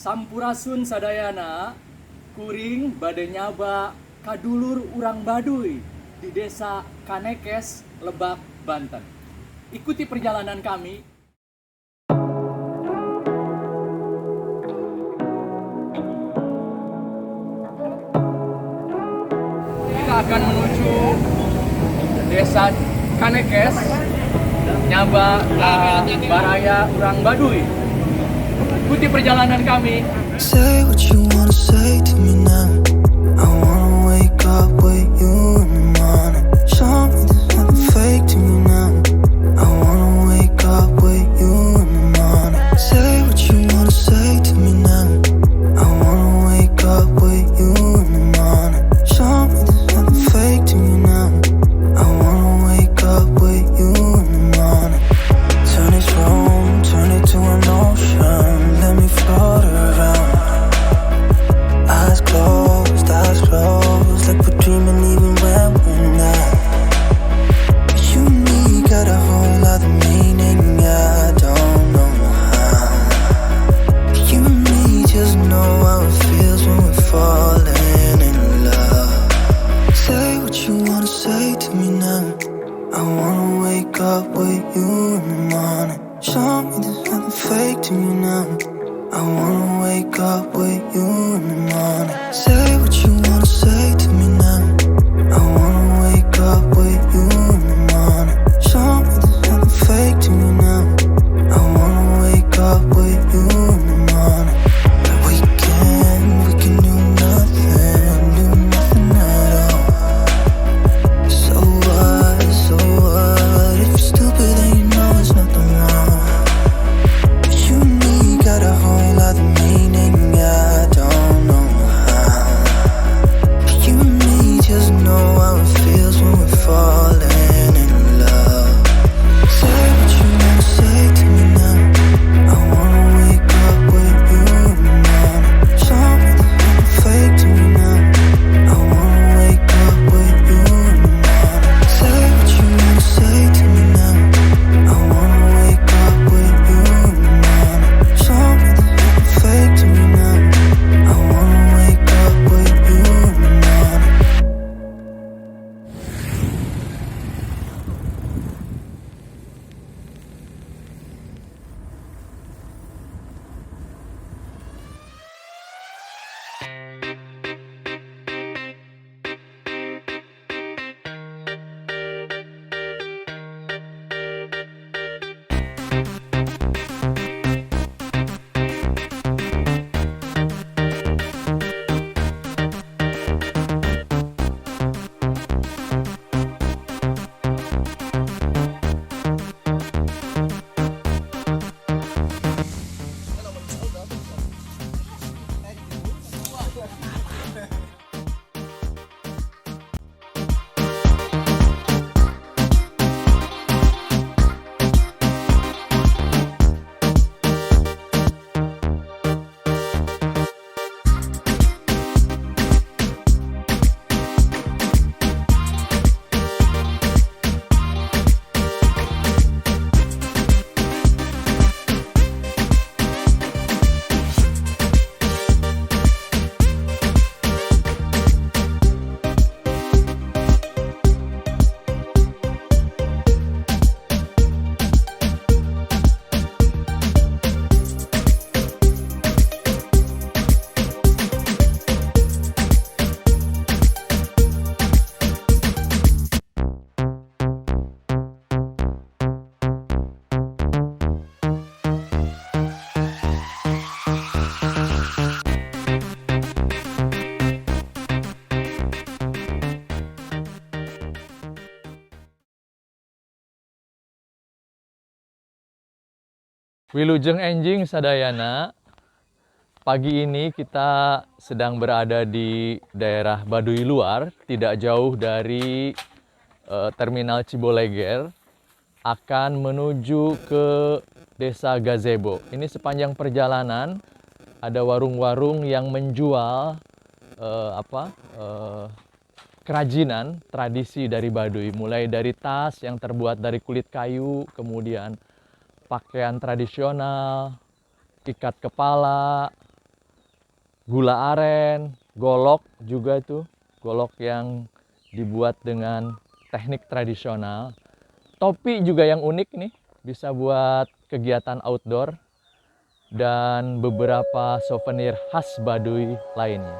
Sampurasun sadayana, kuring bade nyaba kadulur urang Baduy di desa Kanekes, Lebak, Banten. Ikuti perjalanan kami. Kita akan menuju desa Kanekes, nyaba baraya urang Baduy. Ikuti perjalanan kami. Say what you wanna say to me now. I wanna wake up with you in the morning. Show me there's nothing fake to me now. I wanna wake up with you in the morning. Say what you wanna say to me now. I wanna wake up with you in the morning. Show me there's nothing fake to me now. I wanna wake up with you in the morning. Turn this room, turn it to an ocean. Let me float around. Eyes closed, like we're dreaming even when we're not. You and me got a whole lot of meaning, I don't know how. You and me just know how it feels when we're falling in love. Say what you wanna say to me now. I wanna wake up with you in the morning. Show me there's nothing fake to me now. I wanna wake up with you in the morning. Say what you wanna say to me now. I wanna wake up with you in the morning. Show me there's nothing fake to me now. I wanna wake up with you in the morning. We can do nothing at all. So what, if you're stupid then you know there's nothing wrong. You and me got a whole lot of meaning, I don't know how. You and me just know how it feels when we're falling in love. Say what you wanna say to me now. I wanna wake up with you in the morning. Show me there's nothing fake to me now. I wanna wake up with you in the morning. Say what you wanna say to me now. I wanna wake up with you in the morning. Show me there's nothing fake to me now. I wanna wake up with you in the morning. Wilujeng enjing sadayana. Pagi ini kita sedang berada di daerah Baduy Luar, tidak jauh dari Terminal Ciboleger, akan menuju ke Desa Gazebo. Ini sepanjang perjalanan ada warung-warung yang menjual kerajinan tradisi dari Baduy, mulai dari tas yang terbuat dari kulit kayu, kemudian pakaian tradisional, ikat kepala, gula aren, golok juga tuh, golok yang dibuat dengan teknik tradisional. Topi juga yang unik nih, bisa buat kegiatan outdoor, dan beberapa souvenir khas Baduy lainnya.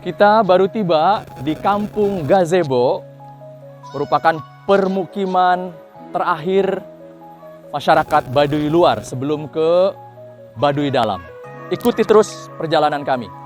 Kita baru tiba di Kampung Gazebo, merupakan permukiman terakhir masyarakat Baduy luar sebelum ke Baduy dalam. Ikuti terus perjalanan kami.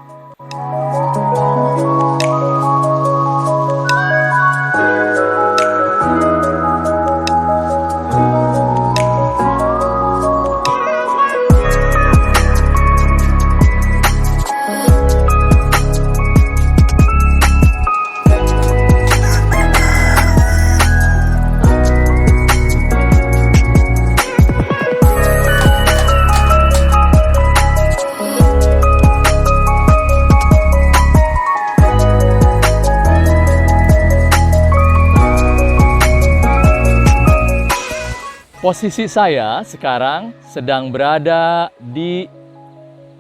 Posisi saya sekarang sedang berada di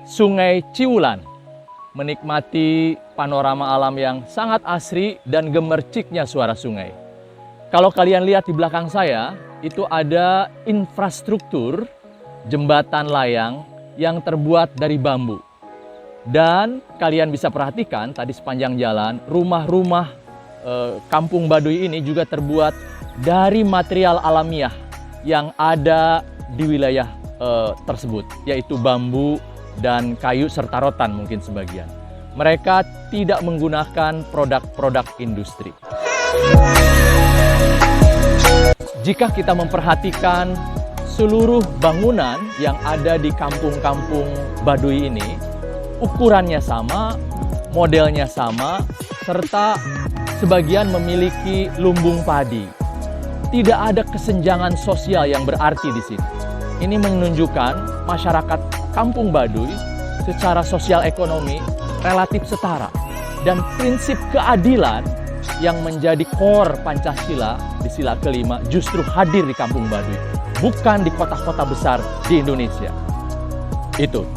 Sungai Ciulan, menikmati panorama alam yang sangat asri dan gemerciknya suara sungai. Kalau kalian lihat di belakang saya, itu ada infrastruktur jembatan layang yang terbuat dari bambu. Dan kalian bisa perhatikan tadi sepanjang jalan, rumah-rumah Kampung Baduy ini juga terbuat dari material alamiah yang ada di wilayah tersebut, yaitu bambu dan kayu serta rotan mungkin sebagian. Mereka tidak menggunakan produk-produk industri. Jika kita memperhatikan seluruh bangunan yang ada di kampung-kampung Baduy ini, ukurannya sama, modelnya sama, serta sebagian memiliki lumbung padi. Tidak ada kesenjangan sosial yang berarti di sini. Ini menunjukkan masyarakat Kampung Baduy secara sosial ekonomi relatif setara. Dan prinsip keadilan yang menjadi core Pancasila di sila kelima justru hadir di Kampung Baduy, bukan di kota-kota besar di Indonesia. Itu.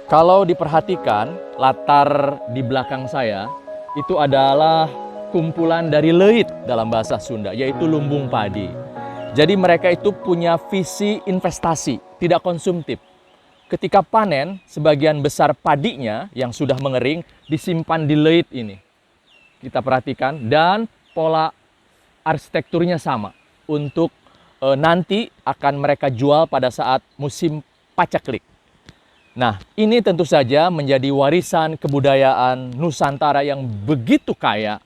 Kalau diperhatikan, latar di belakang saya itu adalah kumpulan dari leit dalam bahasa Sunda, yaitu lumbung padi. Jadi mereka itu punya visi investasi, tidak konsumtif. Ketika panen, sebagian besar padinya yang sudah mengering disimpan di leit ini. Kita perhatikan, dan pola arsitekturnya sama. Untuk nanti akan mereka jual pada saat musim paceklik. Nah, ini tentu saja menjadi warisan kebudayaan Nusantara yang begitu kaya.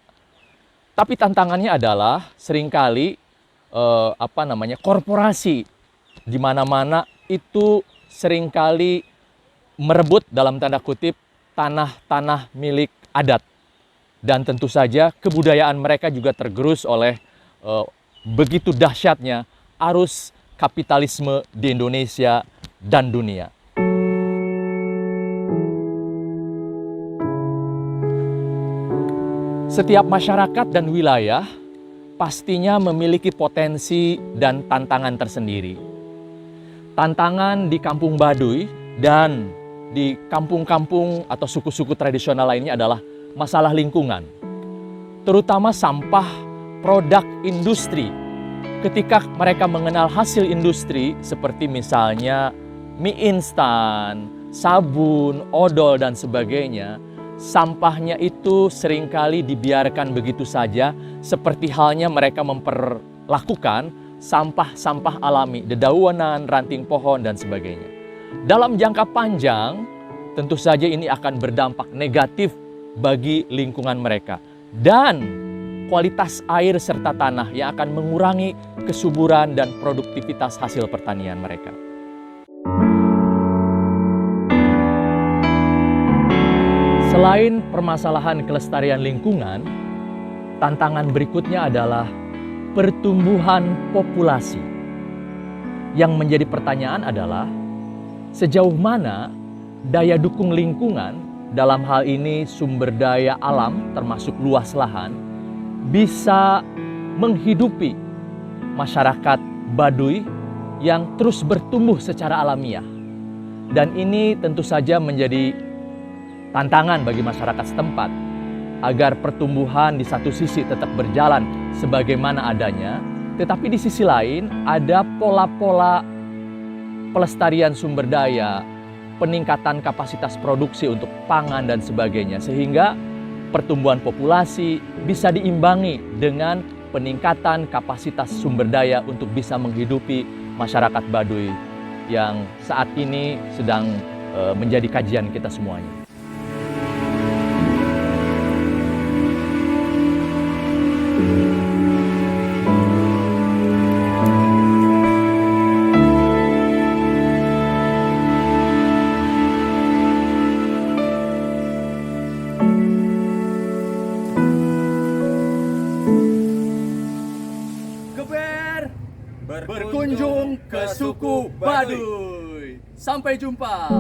Tapi tantangannya adalah seringkali korporasi di mana-mana itu seringkali merebut dalam tanda kutip tanah-tanah milik adat Dan tentu saja kebudayaan mereka juga tergerus oleh begitu dahsyatnya arus kapitalisme di Indonesia dan dunia. Setiap masyarakat dan wilayah pastinya memiliki potensi dan tantangan tersendiri. Tantangan di Kampung Baduy dan di kampung-kampung atau suku-suku tradisional lainnya adalah masalah lingkungan, terutama sampah produk industri. Ketika mereka mengenal hasil industri seperti misalnya mie instan, sabun, odol, dan sebagainya, sampahnya itu seringkali dibiarkan begitu saja, seperti halnya mereka memperlakukan sampah-sampah alami, dedaunan, ranting pohon, dan sebagainya. Dalam jangka panjang, tentu saja ini akan berdampak negatif bagi lingkungan mereka dan kualitas air serta tanah yang akan mengurangi kesuburan dan produktivitas hasil pertanian mereka. Selain permasalahan kelestarian lingkungan, tantangan berikutnya adalah pertumbuhan populasi. Yang menjadi pertanyaan adalah sejauh mana daya dukung lingkungan, dalam hal ini sumber daya alam termasuk luas lahan, bisa menghidupi masyarakat Baduy yang terus bertumbuh secara alamiah. Dan ini tentu saja menjadi tantangan bagi masyarakat setempat agar pertumbuhan di satu sisi tetap berjalan sebagaimana adanya, tetapi di sisi lain ada pola-pola pelestarian sumber daya, peningkatan kapasitas produksi untuk pangan dan sebagainya, sehingga pertumbuhan populasi bisa diimbangi dengan peningkatan kapasitas sumber daya untuk bisa menghidupi masyarakat Baduy yang saat ini sedang menjadi kajian kita semuanya. Berkunjung ke suku Baduy. Sampai jumpa.